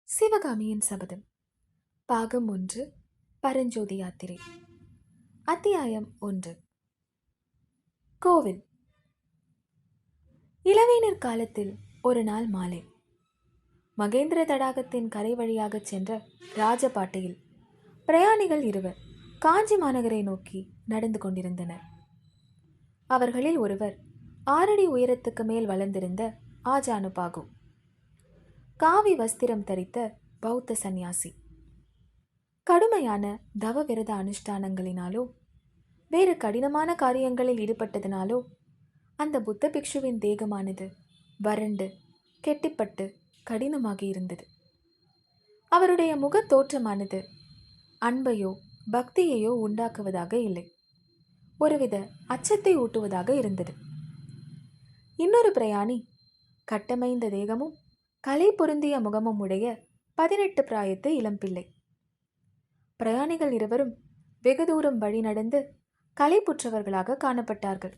சிவகாமியின் சபதம் பாகம் 1 பரஞ்சோதி யாத்திரை அத்தியாயம் 1. கோவில். இளவேனிற் காலத்தில் ஒரு நாள் மாலை மகேந்திர தடாகத்தின் கரை வழியாகச் சென்ற ராஜபாட்டையில் பிரயாணிகள் இருவர் காஞ்சி மாநகரை நோக்கி நடந்து கொண்டிருந்தனர். அவர்களில் ஒருவர் 6 அடி உயரத்துக்கு மேல் வளர்ந்திருந்த ஆஜானுபாகு, காவி வஸ்திரம் தரித்த பௌத்த சந்நியாசி. கடுமையான தவ விரத அனுஷ்டானங்களினாலோ வேறு கடினமான காரியங்களில் ஈடுபட்டதினாலோ அந்த புத்த பிக்ஷுவின் தேகமானது வறண்டு கெட்டிப்பட்டு கடினமாகி இருந்தது. அவருடைய முகத் தோற்றமானது அன்பையோ பக்தியையோ உண்டாக்குவதாக இல்லை, ஒருவித அச்சத்தை ஊட்டுவதாக இருந்தது. இன்னொரு பிரயாணி கட்டமைந்த தேகமும் கலை பொருந்திய முகமும் உடைய 18 பிராயத்து இளம்பிள்ளை. பிரயாணிகள் இருவரும் வெகு தூரம் வழி நடந்து களைப்புற்றவர்களாக காணப்பட்டார்கள்.